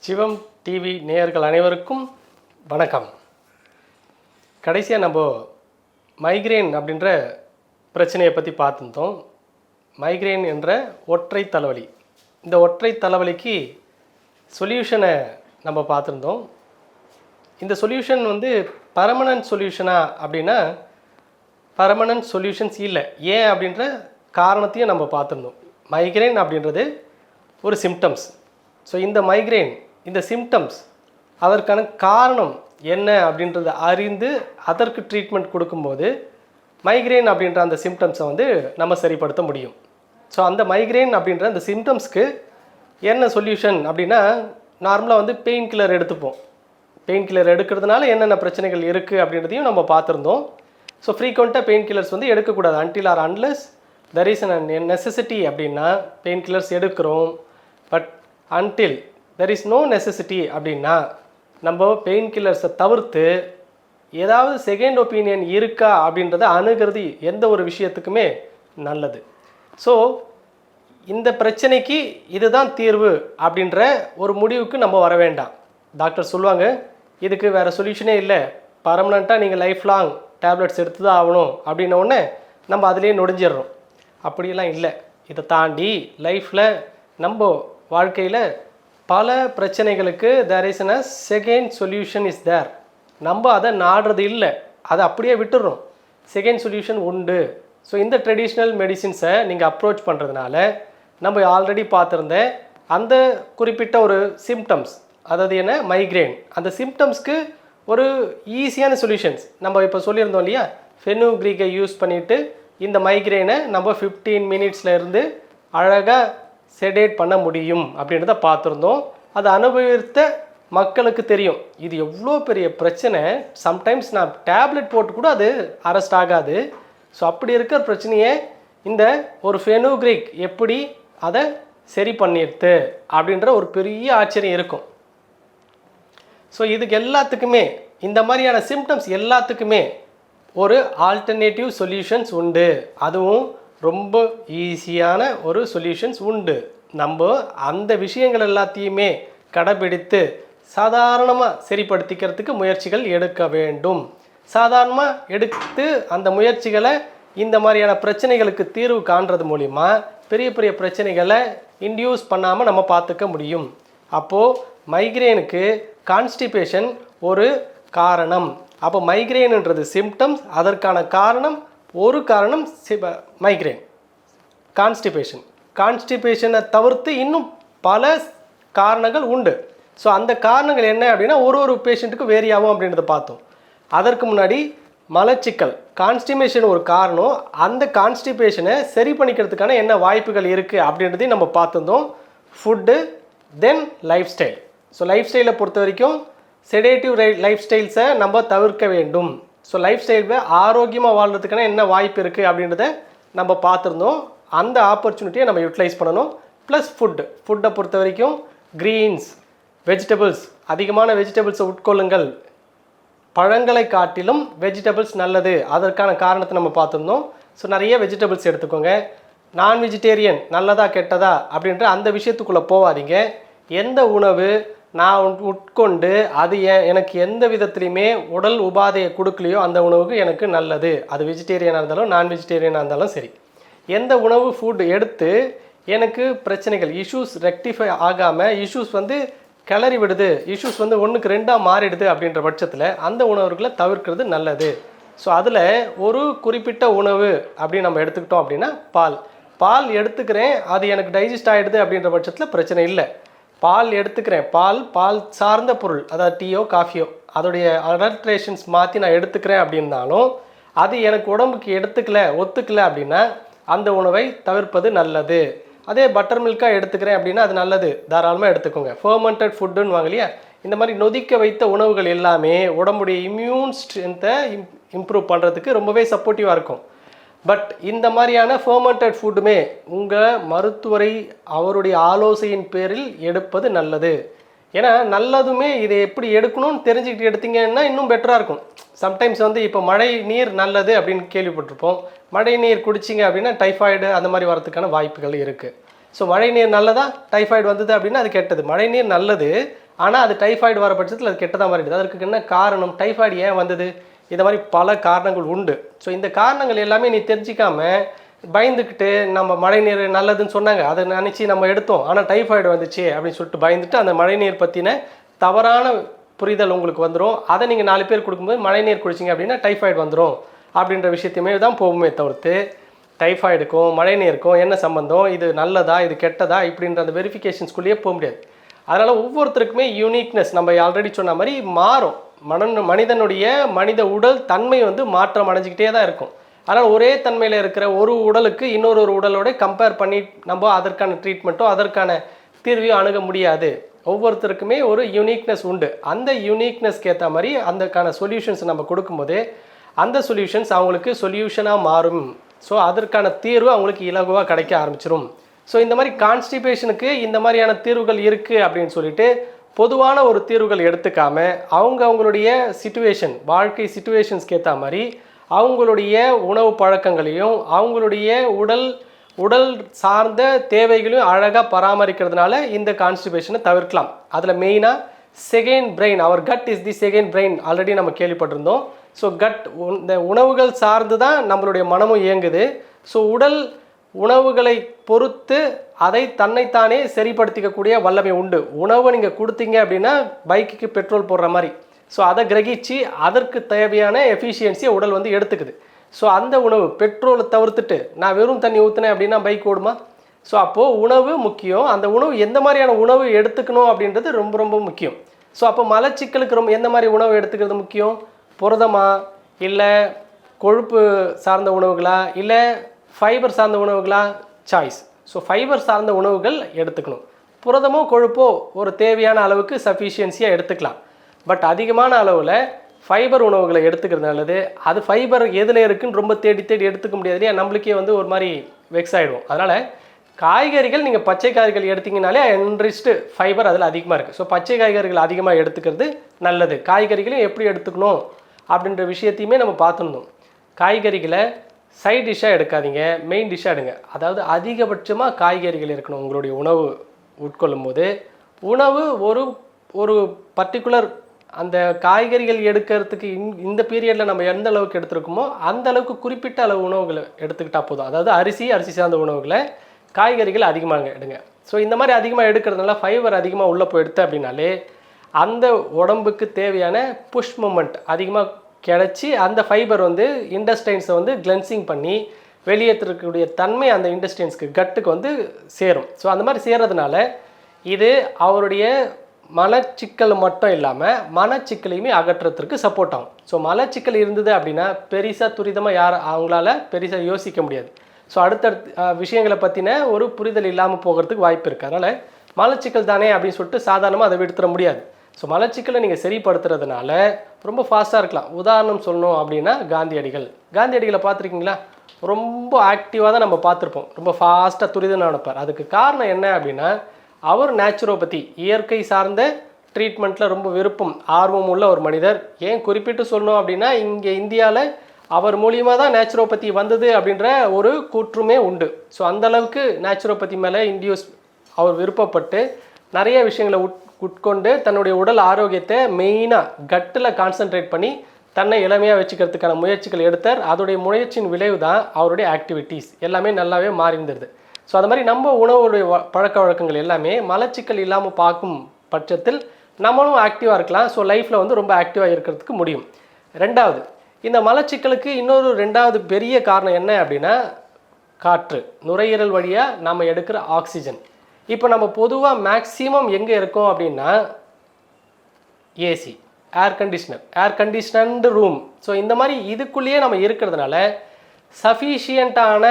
சிவம் TV நேயர்கள் அனைவருக்கும் வணக்கம். கடைசியாக நம்ம மைக்ரேன் அப்படின்ற பிரச்சனையை பற்றி பார்த்துருந்தோம். மைக்ரேன் என்ற ஒற்றை தலைவலி, இந்த ஒற்றை தலைவலிக்கு சொல்யூஷனை நம்ம பார்த்துருந்தோம். இந்த சொல்யூஷன் பர்மனன்ட் சொல்யூஷனா அப்படின்னா பர்மனன்ட் சொல்யூஷன்ஸ் இல்லை. ஏன் அப்படின்ற காரணத்தையும் நம்ம பார்த்துருந்தோம். மைக்ரேன் அப்படின்றது ஒரு சிம்டம்ஸ். ஸோ இந்த மைக்ரேன், இந்த சிம்டம்ஸ், அதற்கான காரணம் என்ன அப்படின்றத அறிந்து அதற்கு ட்ரீட்மெண்ட் கொடுக்கும்போது மைக்ரேன் அப்படின்ற அந்த சிம்டம்ஸை நம்ம சரிப்படுத்த முடியும். ஸோ அந்த மைக்ரேன் அப்படின்ற அந்த சிம்டம்ஸ்க்கு என்ன சொல்யூஷன் அப்படின்னா, நார்மலாக பெயின் கில்லர் எடுத்துப்போம். பெயின் கில்லர் எடுக்கிறதுனால என்னென்ன பிரச்சனைகள் இருக்குது அப்படின்றதையும் நம்ம பார்த்துருந்தோம். ஸோ ஃப்ரீக்வெண்ட்டாக பெயின் கில்லர்ஸ் எடுக்கக்கூடாது. Until or unless there is an necessity அப்படின்னா பெயின் கில்லர்ஸ் எடுக்கிறோம். But until there is no necessity அப்படின்னா நம்ம பெயின் கில்லர்ஸை தவிர்த்து ஏதாவது செகண்ட் ஒப்பீனியன் இருக்கா அப்படின்றத அணுகிறது எந்த ஒரு விஷயத்துக்குமே நல்லது. ஸோ இந்த பிரச்சனைக்கு இதுதான் தீர்வு அப்படின்ற ஒரு முடிவுக்கு நம்ம வர வேண்டாம். டாக்டர் சொல்லுவாங்க இதுக்கு வேறு சொல்யூஷனே இல்லை, பர்மனெண்ட்டாக நீங்கள் லைஃப் லாங் டேப்லெட்ஸ் எடுத்து தான் ஆகணும் அப்படின்ன உடனே நம்ம அதிலே நொடிஞ்சிடுறோம். அப்படியெல்லாம் இல்லை. இதை தாண்டி லைஃப்பில் நம்ம வாழ்க்கையில் பல பிரச்சனைகளுக்கு there is a second solution is there. நம்ம அதை நாடுறது இல்லை, அதை அப்படியே விட்டுடுறோம். செகண்ட் சொல்யூஷன் உண்டு. ஸோ இந்த ட்ரெடிஷ்னல் மெடிசின்ஸை நீங்கள் அப்ரோச் பண்ணுறதுனால நம்ம ஆல்ரெடி பார்த்துருந்த அந்த குறிப்பிட்ட ஒரு சிம்டம்ஸ், அதாவது என்ன, மைக்ரேன், அந்த சிம்டம்ஸ்க்கு ஒரு ஈஸியான சொல்யூஷன்ஸ் நம்ம இப்போ சொல்லியிருந்தோம் இல்லையா. ஃபெனுக்ரீக்கை யூஸ் பண்ணிவிட்டு இந்த மைக்ரேனை நம்ம 15 மினிட்ஸில் இருந்து அழகாக செடேட் பண்ண முடியும் அப்படின்றத பார்த்துருந்தோம். அதை அனுபவித்த மக்களுக்கு தெரியும் இது எவ்வளோ பெரிய பிரச்சனை. சம்டைம்ஸ் நான் டேப்லெட் போட்டு கூட அது அரெஸ்ட் ஆகாது. ஸோ அப்படி இருக்கிற பிரச்சனையை இந்த ஒரு ஃபெனுக்ரீக் எப்படி அதை சரி பண்ணிடுது அப்படின்ற ஒரு பெரிய ஆச்சரியம் இருக்கும். ஸோ இதுக்கு எல்லாத்துக்குமே, இந்த மாதிரியான சிம்டம்ஸ் எல்லாத்துக்குமே ஒரு ஆல்டர்னேட்டிவ் சொல்யூஷன்ஸ் உண்டு. அதுவும் ரொம்ப ஈஸியான ஒரு சொல்யூஷன்ஸ் உண்டு. நம்ம அந்த விஷயங்கள் எல்லாத்தையுமே கடைபிடித்து சாதாரணமாக சரிப்படுத்திக்கிறதுக்கு முயற்சிகள் எடுக்க வேண்டும். சாதாரணமாக எடுத்து அந்த முயற்சிகளை இந்த மாதிரியான பிரச்சனைகளுக்கு தீர்வு காண்றது மூலிமா பெரிய பெரிய பிரச்சனைகளை இன்டியூஸ் பண்ணாமல் நம்ம பார்த்துக்க முடியும். அப்போது மைக்ரேனுக்கு கான்ஸ்டிபேஷன் ஒரு காரணம். அப்போ மைக்ரேனுன்றது சிம்டம்ஸ், அதற்கான காரணம் ஒரு காரணம் மைக்ரேன், கான்ஸ்டிபேஷன். கான்ஸ்டிபேஷனை தவிர்த்து இன்னும் பல காரணங்கள் உண்டு. ஸோ அந்த காரணங்கள் என்ன அப்படின்னா ஒரு பேஷண்ட்டுக்கு வேரி ஆகும் அப்படின்றத பார்த்தோம். அதற்கு முன்னாடி மலச்சிக்கல், கான்ஸ்டிபேஷன் ஒரு காரணம். அந்த கான்ஸ்டிபேஷனை சரி பண்ணிக்கிறதுக்கான என்ன வாய்ப்புகள் இருக்குது அப்படின்றதையும் நம்ம பார்த்துருந்தோம். Food, than life style. So life ஸ்டைலை பொறுத்த வரைக்கும் செடேட்டிவ் லைஃப் ஸ்டைல்ஸை நம்ம தவிர்க்க வேண்டும். ஸோ லைஃப் ஸ்டைலில் ஆரோக்கியமாக வாழ்கிறதுக்கான என்ன வாய்ப்பு இருக்குது அப்படின்றத நம்ம பார்த்துருந்தோம். அந்த ஆப்பர்ச்சுனிட்டியை நம்ம யூட்டிலைஸ் பண்ணணும். ப்ளஸ் ஃபுட்டை பொறுத்த வரைக்கும் க்ரீன்ஸ், வெஜிடபிள்ஸ், அதிகமான வெஜிடபிள்ஸை உட்கொள்ளுங்கள். பழங்களை காட்டிலும் வெஜிடபிள்ஸ் நல்லது. அதற்கான காரணத்தை நம்ம பார்த்துருந்தோம். ஸோ நிறைய வெஜிடபிள்ஸ் எடுத்துக்கோங்க. நான் வெஜிடேரியன் நல்லதா கெட்டதா அப்படின்ற அந்த விஷயத்துக்குள்ளே போகாதீங்க. எந்த உணவு நான் உட்கொண்டு அது எனக்கு எந்த விதத்துலையுமே உடல் உபாதையை கொடுக்கலையோ அந்த உணவுக்கு எனக்கு நல்லது. அது வெஜிடேரியனாக இருந்தாலும் நான் வெஜிடேரியனாக இருந்தாலும் சரி. எந்த உணவு ஃபுட் எடுத்து எனக்கு பிரச்சனைகள், இஷ்யூஸ் ரெக்டிஃபை ஆகாமல் இஷ்யூஸ் கிளறி விடுது, இஷ்யூஸ் 1க்கு 2 மாறிடுது அப்படின்ற பட்சத்தில் அந்த உணவுகளை தவிர்க்கிறது நல்லது. ஸோ அதில் ஒரு குறிப்பிட்ட உணவு அப்படின்னு நம்ம எடுத்துக்கிட்டோம் அப்படின்னா பால் எடுத்துக்கிறேன், அது எனக்கு டைஜஸ்ட் ஆகிடுது அப்படின்ற பட்சத்தில் பிரச்சனை இல்லை. பால் எடுத்துக்கிறேன், பால் சார்ந்த பொருள், அதாவது டீயோ காஃபியோ, அதோடைய அடல்ட்ரேஷன்ஸ் மாற்றி நான் எடுத்துக்கிறேன் அப்படின்னாலும் அது எனக்கு உடம்புக்கு ஒத்துக்கலை அப்படின்னா அந்த உணவை தவிர்ப்பது நல்லது. அதே பட்டர் மில்காக எடுத்துக்கிறேன் அப்படின்னா அது நல்லது, தாராளமாக எடுத்துக்கோங்க. ஃபர்மெண்டட் ஃபுட்டுன்னு வாங்க இல்லையா, இந்த மாதிரி நொதிக்க வைத்த உணவுகள் எல்லாமே உடம்புடைய இம்யூன் ஸ்ட்ரென்த்தை இம்ப்ரூவ் பண்ணுறதுக்கு ரொம்பவே சப்போர்ட்டிவாக இருக்கும். பட் இந்த மாதிரியான ஃபர்மெண்டட் ஃபுட்டுமே உங்கள் மருத்துவரை அவருடைய ஆலோசனையின் பேரில் எடுப்பது நல்லது. ஏன்னா நல்லதுமே இதை எப்படி எடுக்கணும்னு தெரிஞ்சுக்கிட்டு எடுத்தீங்கன்னா இன்னும் பெட்டராக இருக்கும். சம்டைம்ஸ் வந்து இப்போ மழை நீர் நல்லது அப்படின்னு கேள்விப்பட்டிருப்போம். மழை நீர் குடிச்சிங்க அப்படின்னா டைஃபாய்டு அந்த மாதிரி வரதுக்கான வாய்ப்புகள் இருக்குது. ஸோ மழை நீர் நல்லதா, டைஃபாய்டு வந்தது அப்படின்னா அது கெட்டது. மழை நீர் நல்லது, ஆனால் அது டைஃபாய்டு வர பட்சத்தில் அது கெட்டதாக மாறிடுது. அதற்கு என்ன காரணம், டைஃபாய்டு ஏன் வந்தது, இந்த மாதிரி பல காரணங்கள் உண்டு. ஸோ இந்த காரணங்கள் எல்லாமே நீ தெரிஞ்சிக்காமல் பயந்துக்கிட்டு நம்ம மழை நீர் நல்லதுன்னு சொன்னாங்க, அதை நினச்சி நம்ம எடுத்தோம், ஆனால் டைஃபாய்டு வந்துச்சு அப்படின்னு சொல்லிட்டு பயந்துட்டு அந்த மழை நீர் பற்றின தவறான புரிதல் உங்களுக்கு வந்துடும். அதை நீங்கள் 4 பேர் கொடுக்கும்போது மழை நீர் குடிச்சிங்க அப்படின்னா டைஃபாய்டு வந்துடும் அப்படின்ற விஷயத்தையுமே தான் போகுமே தவிர்த்து டைஃபாய்டுக்கும் மழை நீருக்கும் என்ன சம்பந்தம், இது நல்லதா இது கெட்டதா இப்படின்ற அந்த வெரிஃபிகேஷன்ஸ்குள்ளேயே போக முடியாது. அதனால் ஒவ்வொருத்தருக்குமே யூனிக்னஸ் நம்ம ஆல்ரெடி சொன்ன மாதிரி மாறும். மனிதனுடைய மனித உடல் தன்மை வந்து மாற்றம் அடைஞ்சிக்கிட்டே தான் இருக்கும். அதனால் ஒரே தன்மையில் இருக்கிற ஒரு உடலுக்கு இன்னொரு உடலோட கம்பேர் பண்ணி நம்ம அதற்கான ட்ரீட்மெண்ட்டோ அதற்கான தீர்வையோ அணுக முடியாது. ஒவ்வொருத்தருக்குமே ஒரு யூனிக்னஸ் உண்டு. அந்த யூனிக்னஸ்க்கு ஏற்ற மாதிரி அதுக்கான சொல்யூஷன்ஸ் நம்ம கொடுக்கும்போது அந்த சொல்யூஷன்ஸ் அவங்களுக்கு சொல்யூஷனாக மாறும். ஸோ அதற்கான தீர்வு அவங்களுக்கு இலகுவாக கிடைக்க ஆரம்பிச்சிடும். ஸோ இந்த மாதிரி கான்ஸ்டிபேஷனுக்கு இந்த மாதிரியான தீர்வுகள் இருக்குது அப்படின்னு சொல்லிட்டு பொதுவான ஒரு தீர்வுகள் எடுத்துக்காமல் அவங்களுடைய சிச்சுவேஷன், வாழ்க்கை சிச்சுவேஷன்ஸ்க்கு ஏற்ற மாதிரி அவங்களுடைய உணவு பழக்கங்களையும் அவங்களுடைய உடல் சார்ந்த தேவைகளையும் அழகாக பராமரிக்கிறதுனால இந்த கான்ஸ்டிபேஷனை தவிர்க்கலாம். அதில் மெயினாக second brain, our gut is the second brain already நம்ம கேள்விப்பட்டிருந்தோம். ஸோ கட் இந்த உணவுகள் சார்ந்து தான் நம்மளுடைய மனமும் இயங்குது. ஸோ உணவுகளை பொறுத்து அதை தன்னைத்தானே சரிப்படுத்திக்கக்கூடிய வல்லமை உண்டு. உணவை நீங்கள் கொடுத்தீங்க அப்படின்னா பைக்குக்கு பெட்ரோல் போடுற மாதிரி, ஸோ அதை கிரகிச்சு அதற்கு தேவையான எஃபிஷியன்சியை உடல் வந்து எடுத்துக்குது. ஸோ அந்த உணவு பெட்ரோலை தவிர்த்துட்டு நான் வெறும் தண்ணி ஊற்றுனேன் அப்படின்னா பைக் ஓடுமா? ஸோ அப்போது உணவு முக்கியம். அந்த உணவு எந்த மாதிரியான உணவு எடுத்துக்கணும் அப்படின்றது ரொம்ப ரொம்ப முக்கியம். ஸோ அப்போ மலச்சிக்கலுக்கு எந்த மாதிரி உணவு எடுத்துக்கிறது முக்கியம்? புரதமா, இல்லை கொழுப்பு சார்ந்த உணவுகளா, இல்லை ஃபைபர் சார்ந்த உணவுகளா? சாய்ஸ். ஸோ ஃபைபர் சார்ந்த உணவுகள் எடுத்துக்கணும். புரதமோ கொழுப்போ ஒரு தேவையான அளவுக்கு சஃபிஷியன்சியாக எடுத்துக்கலாம். பட் அதிகமான அளவில் ஃபைபர் உணவுகளை எடுத்துக்கிறது நல்லது. அது ஃபைபர் எதில் இருக்குன்னு ரொம்ப தேடி எடுத்துக்க முடியாது இல்லையா, நம்மளுக்கே வந்து ஒரு மாதிரி வெக்ஸ் ஆகிடும். அதனால் காய்கறிகள் நீங்கள் பச்சை காய்கறிகள் எடுத்திங்கனாலே என்ரிச்டு ஃபைபர் அதில் அதிகமாக இருக்குது. ஸோ பச்சை காய்கறிகள் அதிகமாக எடுத்துக்கிறது நல்லது. காய்கறிகளையும் எப்படி எடுத்துக்கணும் அப்படின்ற விஷயத்தையுமே நம்ம பார்த்துருந்தோம். காய்கறிகளை சைட் டிஷ்ஷாக எடுக்காதீங்க, மெயின் டிஷ்ஷாக எடுங்க. அதாவது அதிகபட்சமாக காய்கறிகள் இருக்கணும் உங்களுடைய உணவு உட்கொள்ளும் போது. உணவு ஒரு பர்டிகுலர் அந்த காய்கறிகள் எடுக்கிறதுக்கு இந்த பீரியடில் நம்ம எந்த அளவுக்கு எடுத்துருக்கோமோ அந்த அளவுக்கு குறிப்பிட்ட அளவு உணவுகளை எடுத்துக்கிட்டால் போதும். அதாவது அரிசி சார்ந்த உணவுகளை, காய்கறிகள் அதிகமாக எடுங்க. ஸோ இந்த மாதிரி அதிகமாக எடுக்கிறதுனால ஃபைபர் அதிகமாக உள்ளே போய் எடுத்து அப்படின்னாலே அந்த உடம்புக்கு தேவையான புஷ் மூமெண்ட் அதிகமாக கிடச்சி அந்த ஃபைபர் வந்து இண்டஸ்டைன்ஸை வந்து கிளென்சிங் பண்ணி வெளியேற்றக்கூடிய தன்மை அந்த இண்டஸ்டைன்ஸ்க்கு கட்டுக்கு வந்து சேரும். ஸோ அந்த மாதிரி சேர்றதுனால இது அவருடைய மலச்சிக்கல் மட்டும் இல்லாமல் மனச்சிக்கலையுமே அகற்றுறதுக்கு சப்போர்ட் ஆகும். ஸோ மலச்சிக்கல் இருந்தது அப்படின்னா பெரிசாக துரிதமாக அவங்களால பெரிசாக யோசிக்க முடியாது. ஸோ அடுத்தடுத்த விஷயங்களை பற்றின ஒரு புரிதல் இல்லாமல் போகிறதுக்கு வாய்ப்பு இருக்குது. அதனால் மலச்சிக்கல் தானே அப்படின்னு சொல்லிட்டு சாதாரணமாக அதை விடுத்துட முடியாது. ஸோ மலச்சிக்கலை நீங்கள் சரிப்படுத்துறதுனால ரொம்ப ஃபாஸ்ட்டாக இருக்கலாம். உதாரணம் சொல்லணும் அப்படின்னா காந்தியடிகளை பார்த்துருக்கீங்களா? ரொம்ப ஆக்டிவாக தான் நம்ம பார்த்துருப்போம். ரொம்ப ஃபாஸ்ட்டாக துரிதம் நடப்பார். அதுக்கு காரணம் என்ன அப்படின்னா அவர் நேச்சுரோபதி, இயற்கை சார்ந்த ட்ரீட்மெண்ட்டில் ரொம்ப விருப்பம் ஆர்வம் உள்ள ஒரு மனிதர். ஏன் குறிப்பிட்டு சொல்லணும் அப்படின்னா இங்கே இந்தியாவில் அவர் மூலியமாக தான் நேச்சுரோபதி வந்தது அப்படின்ற ஒரு கூற்றுமே உண்டு. ஸோ அந்தளவுக்கு நேச்சுரோபதி மேலே அவர் விருப்பப்பட்டு நிறைய விஷயங்களை உட்கொண்டு தன்னுடைய உடல் ஆரோக்கியத்தை மெயினாக கட்டில் கான்சன்ட்ரேட் பண்ணி தன்னை இளமையாக வச்சுக்கிறதுக்கான முயற்சிகள் எடுத்தார். அதோடைய முயற்சியின் விளைவு தான் அவருடைய ஆக்டிவிட்டீஸ் எல்லாமே நல்லாவே மாறியிருந்தது. ஸோ அது மாதிரி நம்ம உணவுடைய பழக்க வழக்கங்கள் எல்லாமே மலச்சிக்கல் இல்லாமல் பார்க்கும் பட்சத்தில் நம்மளும் ஆக்டிவாக இருக்கலாம். ஸோ லைஃப்பில் வந்து ரொம்ப ஆக்டிவாக இருக்கிறதுக்கு முடியும். ரெண்டாவது, இந்த மலச்சிக்கலுக்கு இன்னொரு ரெண்டாவது பெரிய காரணம் என்ன அப்படின்னா காற்று, நுரையீரல் வழியாக நம்ம எடுக்கிற ஆக்சிஜன். இப்போ நம்ம பொதுவாக மேக்ஸிமம் எங்கே இருக்கோம் அப்படின்னா ஏசி, ஏர் கண்டிஷனர்டு ரூம். ஸோ இந்த மாதிரி இதுக்குள்ளேயே நம்ம இருக்கிறதுனால சஃபிஷியண்ட்டான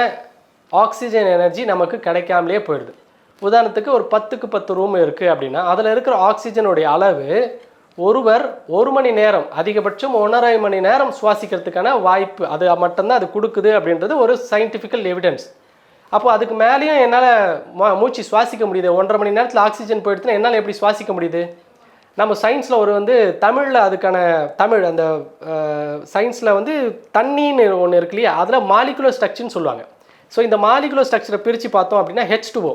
ஆக்சிஜன் எனர்ஜி நமக்கு கிடைக்காமலே போயிடுது. உதாரணத்துக்கு ஒரு 10க்கு 10 ரூம் இருக்குது அப்படின்னா அதில் இருக்கிற ஆக்சிஜனுடைய அளவு ஒருவர் 1 மணி நேரம், அதிகபட்சம் 1.5 மணி நேரம் சுவாசிக்கிறதுக்கான வாய்ப்பு அது மட்டும்தான் அது கொடுக்குது அப்படின்றது ஒரு சயின்டிஃபிக்கல் எவிடன்ஸ். அப்போ அதுக்கு மேலேயும் என்னால் மூச்சு சுவாசிக்க முடியுது. 1.5 மணி நேரத்தில் ஆக்சிஜன் போயிடுச்சுன்னா என்னால் எப்படி சுவாசிக்க முடியுது? நம்ம சயின்ஸில் வந்து தமிழில் அதுக்கான அந்த சயின்ஸில் வந்து தண்ணின்னு ஒன்று இருக்கு இல்லையா, அதில் மாலிகுலர் ஸ்ட்ரக்சர்னு சொல்லுவாங்க. ஸோ இந்த மாலிகுலர் ஸ்ட்ரக்சரை பிரித்து பார்த்தோம் அப்படின்னா H2O,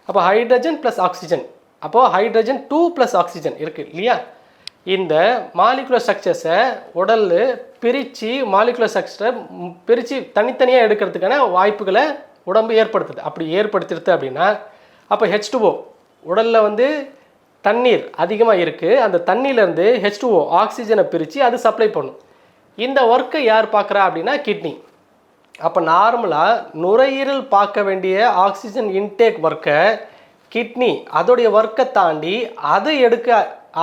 அப்போ ஹைட்ரஜன் ப்ளஸ் ஆக்சிஜன், அப்போது ஹைட்ரஜன் 2 ப்ளஸ் ஆக்சிஜன் இருக்குது இல்லையா. இந்த மாலிகுலர் ஸ்ட்ரக்சர்ஸை உடல் பிரித்து மாலிகுலர் ஸ்ட்ரக்சரை பிரித்து தனித்தனியாக எடுக்கிறதுக்கான வாய்ப்புகளை உடம்பு ஏற்படுத்துது. அப்படி ஏற்படுத்திடுது அப்படின்னா அப்போ H2O உடலில் வந்து தண்ணீர் அதிகமாக இருக்குது, அந்த தண்ணியிலேருந்து H2O ஆக்சிஜனை பிரித்து அது சப்ளை பண்ணும். இந்த ஒர்க்கை யார் பார்க்குறா அப்படின்னா கிட்னி. அப்போ நார்மலாக நுரையீரல் பார்க்க வேண்டிய ஆக்சிஜன் இன்டேக் ஒர்க்கை கிட்னி அதோடைய ஒர்க்கை தாண்டி அது எடுக்க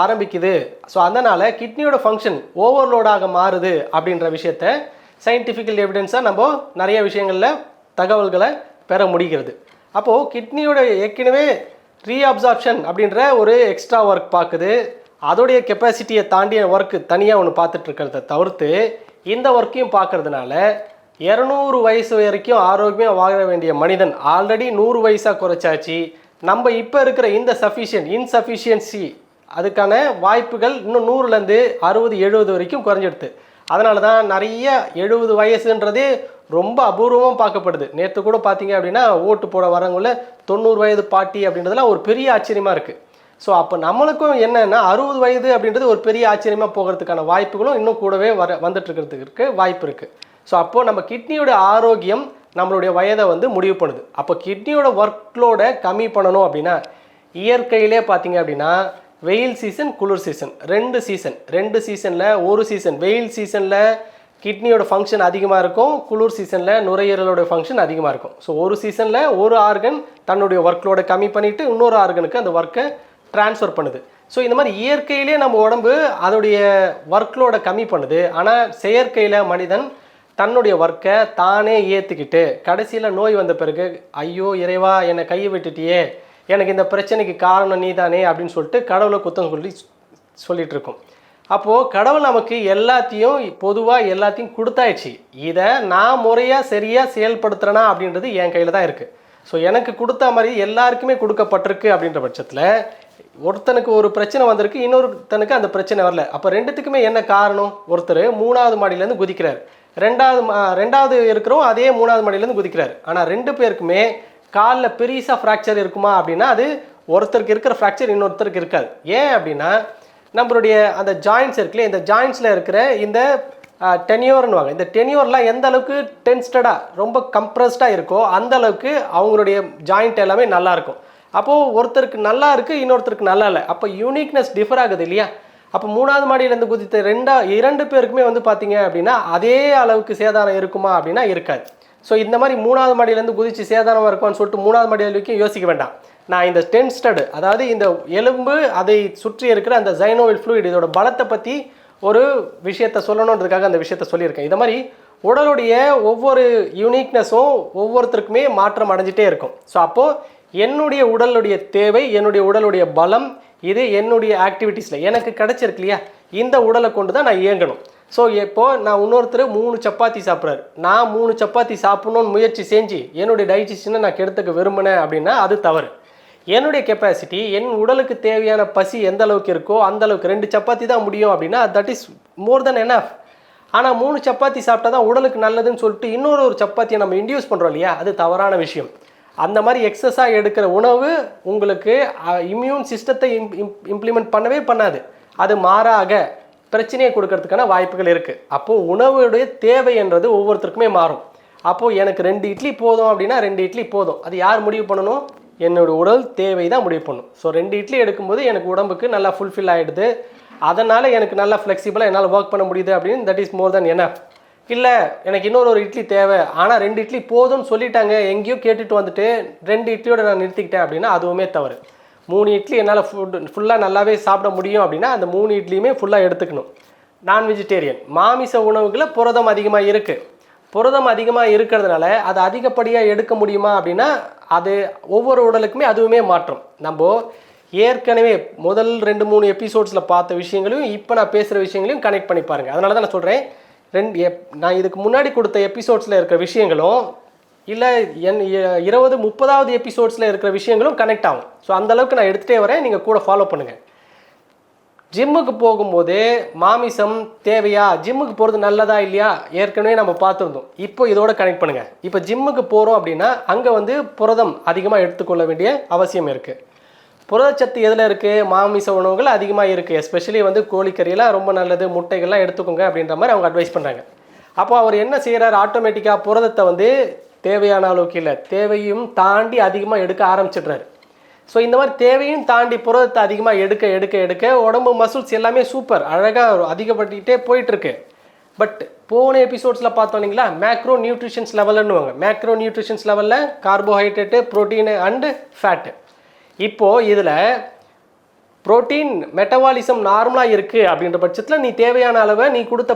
ஆரம்பிக்குது. ஸோ அதனால் கிட்னியோட ஃபங்க்ஷன் ஓவர்லோடாக மாறுது அப்படின்ற விஷயத்த சயின்டிஃபிக்கல் எவிடன்ஸாக நம்ம நிறைய விஷயங்களில் தகவல்களை பெற முடிகிறது. அப்போது கிட்னியோட ஏற்கனவே ரீஅப்சார்ப்ஷன் அப்படின்ற ஒரு எக்ஸ்ட்ரா ஒர்க் பார்க்குது, அதோடைய கெப்பாசிட்டியை தாண்டிய ஒர்க்கு தனியாக ஒன்று பார்த்துட்ருக்கிறத தவிர்த்து இந்த ஒர்க்கையும் பார்க்கறதுனால 200 வயசு வரைக்கும் ஆரோக்கியமாக வாழ வேண்டிய மனிதன் ஆல்ரெடி 100 வயசாக குறைச்சாச்சு. நம்ம இப்போ இருக்கிற இந்த இன்சஃபிஷியன்சி அதுக்கான வாய்ப்புகள் இன்னும் 100லேருந்து 60-70 வரைக்கும் குறைஞ்சிடுது. அதனால தான் நிறைய 70 வயசுன்றதே ரொம்ப அபூர்வமாக பார்க்கப்படுது. நேற்று கூட பார்த்தீங்க அப்படின்னா ஓட்டு போட வரவங்கள 90 வயது பாட்டி அப்படின்றதுலாம் ஒரு பெரிய ஆச்சரியமாக இருக்குது. ஸோ அப்போ நம்மளுக்கும் என்னென்னா 60 வயது அப்படின்றது ஒரு பெரிய ஆச்சரியமாக போகிறதுக்கான வாய்ப்புகளும் இன்னும் கூடவே வந்துட்டுருக்கிறதுக்கு வாய்ப்பு இருக்குது. ஸோ அப்போது நம்ம கிட்னியோட ஆரோக்கியம் நம்மளுடைய வயதை வந்து முடிவு பண்ணுது. அப்போ கிட்னியோட ஒர்க்லோடை கம்மி பண்ணணும் அப்படின்னா இயற்கையிலே பார்த்தீங்க அப்படின்னா வெயில் சீசன், குளிர் சீசன், ரெண்டு சீசனில் ஒரு சீசன் வெயில் சீசனில் கிட்னியோட ஃபங்க்ஷன் அதிகமாக இருக்கும், குளிர் சீசனில் நுரையீரலோட ஃபங்க்ஷன் அதிகமாக இருக்கும். ஸோ ஒரு சீசனில் ஒரு ஆர்கன் தன்னுடைய ஒர்க்லோட கம்மி பண்ணிவிட்டு இன்னொரு ஆர்கனுக்கு அந்த ஒர்க்கை ட்ரான்ஸ்ஃபர் பண்ணுது. ஸோ இந்த மாதிரி இயற்கையிலே நம்ம உடம்பு அதோடைய ஒர்க்லோட கம்மி பண்ணுது. ஆனால் செயற்கையில் மனிதன் தன்னுடைய ஒர்க்கை தானே ஏற்றுக்கிட்டு கடைசியில் நோய் வந்த பிறகு ஐயோ இறைவா என்னை கையை விட்டுட்டியே, எனக்கு இந்த பிரச்சனைக்கு காரணம் நீ தானே அப்படின்னு சொல்லிட்டு கடவுளை குத்தம் சொல்லிட்டு இருக்கோம். அப்போது கடவுள் நமக்கு பொதுவாக எல்லாத்தையும் கொடுத்தாயிடுச்சு. இதை நான் முறையாக சரியாக செயல்படுத்துகிறேனா அப்படின்றது என் கையில் தான் இருக்குது. ஸோ எனக்கு கொடுத்த மாதிரி எல்லாருக்குமே கொடுக்கப்பட்டிருக்கு அப்படின்ற பட்சத்தில் ஒருத்தனுக்கு ஒரு பிரச்சனை வந்திருக்கு, இன்னொருத்தனுக்கு அந்த பிரச்சனை வரல. அப்போ ரெண்டுத்துக்குமே என்ன காரணம்? ஒருத்தர் 3வது மாடியிலேருந்து குதிக்கிறார், ரெண்டாவது இருக்கிறோம் அதே 3வது மாடியிலேருந்து குதிக்கிறார். ஆனால் 2 பேருக்குமே காலில் பெருசாக ஃப்ராக்சர் இருக்குமா அப்படின்னா அது ஒருத்தருக்கு இருக்கிற ஃப்ராக்சர் இன்னொருத்தருக்கு இருக்காது. ஏன் அப்படின்னா நம்மளுடைய அந்த ஜாயின்ட்ஸ் இருக்குல்ல, இந்த ஜாயின்ட்ஸில் இருக்கிற இந்த டென்யூர்னுவாங்க, இந்த டென்யூர்லாம் எந்த அளவுக்கு டென்ஸ்டடாக ரொம்ப கம்ப்ரஸ்டாக இருக்கோ அந்த அளவுக்கு அவங்களுடைய ஜாயிண்ட் எல்லாமே நல்லாயிருக்கும். அப்போது ஒருத்தருக்கு நல்லா இருக்குது, இன்னொருத்தருக்கு நல்லா இல்லை. அப்போ யூனிக்னஸ் டிஃபர் ஆகுது இல்லையா. அப்போ 3வது மாடியிலேருந்து குதித்த 2 பேருக்குமே வந்து பார்த்தீங்க அப்படின்னா அதே அளவுக்கு சேதாரம் இருக்குமா அப்படின்னா இருக்காது. ஸோ இந்த மாதிரி 3வது மாடியிலேருந்து குதித்து சேதாரமாக இருக்கும்னு சொல்லிட்டு 3வது மாடி வரைக்கும் யோசிக்க வேண்டாம். நான் இந்த டென்ஸ்டட் அதாவது இந்த எலும்பு அதை சுற்றி இருக்கிற அந்த ஜைனோவில் ஃப்ளூயிட் இதோட பலத்தை பற்றி ஒரு விஷயத்தை சொல்லணுன்றதுக்காக அந்த விஷயத்தை சொல்லியிருக்கேன். இந்த மாதிரி உடலுடைய ஒவ்வொரு யூனிக்னஸும் ஒவ்வொருத்தருக்குமே மாற்றம் அடைஞ்சிட்டே இருக்கும். ஸோ அப்போது என்னுடைய உடலுடைய தேவை, என்னுடைய உடலுடைய பலம், இது என்னுடைய ஆக்டிவிட்டீஸில் எனக்கு கிடச்சிருக்கு இல்லையா, இந்த உடலை கொண்டு தான் நான் இயங்கணும். ஸோ இப்போது நான் இன்னொருத்தர் 3 சப்பாத்தி சாப்பிட்றாரு, நான் 3 சப்பாத்தி சாப்பிட்ணுன்னு முயற்சி செஞ்சு என்னுடைய டைஜஷனை நான் கெடுத்துக்க விரும்பினேன் அப்படின்னா அது தவறு. என்னுடைய கெப்பாசிட்டி, என் உடலுக்கு தேவையான பசி எந்த அளவுக்கு இருக்கோ அந்த அளவுக்கு 2 சப்பாத்தி தான் முடியும் அப்படின்னா that is more then enough. ஆனால் 3 சப்பாத்தி சாப்பிட்டா தான் உடலுக்கு நல்லதுன்னு சொல்லிட்டு இன்னொரு சப்பாத்தியை நம்ம இன்டியூஸ் பண்ணுறோம் இல்லையா, அது தவறான விஷயம். அந்த மாதிரி எக்ஸஸாக எடுக்கிற உணவு உங்களுக்கு இம்யூன் சிஸ்டத்தை இம்ப்ளிமெண்ட் பண்ணவே பண்ணாது, அது மாறாக பிரச்சனையை கொடுக்கறதுக்கான வாய்ப்புகள் இருக்குது. அப்போது உணவுடைய தேவை என்றது ஒவ்வொருத்தருக்குமே மாறும். அப்போது எனக்கு 2 இட்லி போதும் அப்படின்னா 2 இட்லி போதும், அது யார் முடிவு பண்ணணும்? என்னோடய உடல் தேவை தான் முடிவு பண்ணும். ஸோ 2 இட்லி எடுக்கும்போது எனக்கு உடம்புக்கு நல்லா ஃபுல்ஃபில் ஆகிடுது, அதனால் எனக்கு நல்லா ஃப்ளெக்சிபிளாக என்னால் ஒர்க் பண்ண முடியுது அப்படின்னு that is more then enough. இல்லை எனக்கு இன்னொரு இட்லி தேவை, ஆனால் 2 இட்லி போதும்னு சொல்லிட்டாங்க, எங்கேயோ கேட்டுட்டு வந்துட்டு 2 இட்லியோட நான் நிறுத்திக்கிட்டேன் அப்படின்னா அதுவுமே தவறு. 3 இட்லி என்னால் ஃபுல்லாக நல்லாவே சாப்பிட முடியும் அப்படின்னா அந்த 3 இட்லியுமே ஃபுல்லாக எடுத்துக்கணும். நான் வெஜிடேரியன், மாமிச உணவுகளில் புரதம் அதிகமாக இருக்குது. புரதம் அதிகமாக இருக்கிறதுனால அது அதிகப்படியாக எடுக்க முடியுமா அப்படின்னா அது ஒவ்வொரு உடலுக்குமே அதுவுமே மாற்றம். நம்ம ஏற்கனவே முதல் 2-3 எபிசோட்ஸில் பார்த்த விஷயங்களையும் இப்போ நான் பேசுகிற விஷயங்களையும் கனெக்ட் பண்ணி பாருங்கள். அதனால தான் நான் சொல்கிறேன், நான் இதுக்கு முன்னாடி கொடுத்த எபிசோட்ஸில் இருக்கிற விஷயங்களும் இல்லை 20-30வது எபிசோட்ஸில் இருக்கிற விஷயங்களும் கனெக்ட் ஆகும். ஸோ அந்தளவுக்கு நான் எடுத்துகிட்டே வரேன், நீங்கள் கூட ஃபாலோ பண்ணுங்கள். ஜிம்முக்கு போகும்போது மாமிசம் தேவையா, ஜிம்முக்கு போகிறது நல்லதா இல்லையா, ஏற்கனவே நம்ம பார்த்துருந்தோம். இப்போ இதோட கனெக்ட் பண்ணுங்கள். இப்போ ஜிம்முக்கு போகிறோம் அப்படின்னா அங்கே வந்து புரதம் அதிகமாக எடுத்துக்கொள்ள வேண்டிய அவசியம் இருக்குது. புரதச்சத்து எதில் இருக்குது? மாமிச உணவுகள் அதிகமாக இருக்குது. எஸ்பெஷலி வந்து கோழிக்கறியெல்லாம் ரொம்ப நல்லது, முட்டைகள்லாம் எடுத்துக்கோங்க அப்படின்ற மாதிரி அவங்க அட்வைஸ் பண்ணுறாங்க. அப்போ அவர் என்ன செய்கிறார்? ஆட்டோமேட்டிக்காக புரதத்தை வந்து தேவையான அளவுக்கு இல்லை, தேவையும் தாண்டி அதிகமாக எடுக்க ஆரம்பிச்சிடுறாரு. ஸோ இந்த மாதிரி தேவையும் தாண்டி புரதத்தை அதிகமாக எடுக்க எடுக்க எடுக்க உடம்பு மசில்ஸ் எல்லாமே சூப்பர் அழகாக அதிகப்பட்டுக்கிட்டே போயிட்டுருக்கு. பட் போன எபிசோட்ஸில் பார்த்தோம் இல்லைங்களா, மேக்ரோ நியூட்ரிஷன்ஸ் லெவலுன்னுவாங்க. மேக்ரோ நியூட்ரிஷன்ஸ் லெவலில் கார்போஹைட்ரேட்டு, ப்ரோட்டீனு அண்டு ஃபேட்டு. இப்போது இதில் ப்ரோட்டீன் மெட்டபாலிசம் நார்மலாக இருக்குது அப்படின்ற பட்சத்தில் நீ தேவையான அளவை நீ கொடுத்த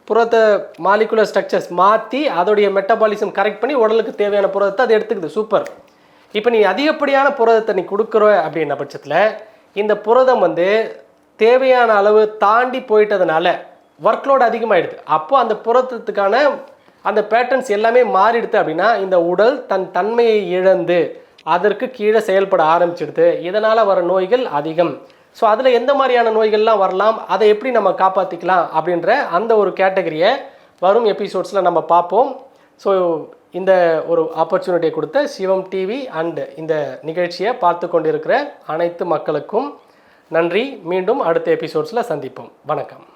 புரத மாலிகுலர் ஸ்ட்ரக்சர்ஸ் மாற்றி அதோடைய மெட்டபாலிசம் கரெக்ட் பண்ணி உடலுக்கு தேவையான புரதத்தை அது எடுத்துக்குது. சூப்பர். இப்போ நீ அதிகப்படியான புரதத்தை நீ கொடுக்குற அப்படின்ற பட்சத்தில் இந்த புரதம் வந்து தேவையான அளவு தாண்டி போயிட்டதுனால ஒர்க்லோடு அதிகமாகிடுது. அப்போது அந்த புரதத்துக்கான அந்த பேட்டர்ன்ஸ் எல்லாமே மாறிடுது. அப்படின்னா இந்த உடல் தன் தன்மையை இழந்து அதற்கு கீழே செயல்பட ஆரம்பிச்சிடுது. இதனால் வர நோய்கள் அதிகம். ஸோ அதில் எந்த மாதிரியான நோய்கள்லாம் வரலாம், அதை எப்படி நம்ம காப்பாற்றிக்கலாம் அப்படின்ற அந்த ஒரு கேட்டகரியை வரும் எபிசோட்ஸில் நம்ம பார்ப்போம். ஸோ இந்த ஒரு ஆப்பர்ச்சுனிட்டியை கொடுத்த சிவம் டிவி அண்ட் இந்த நிகழ்ச்சியை பார்த்து கொண்டிருக்கிற அனைத்து மக்களுக்கும் நன்றி. மீண்டும் அடுத்த எபிசோட்ஸில் சந்திப்போம். வணக்கம்.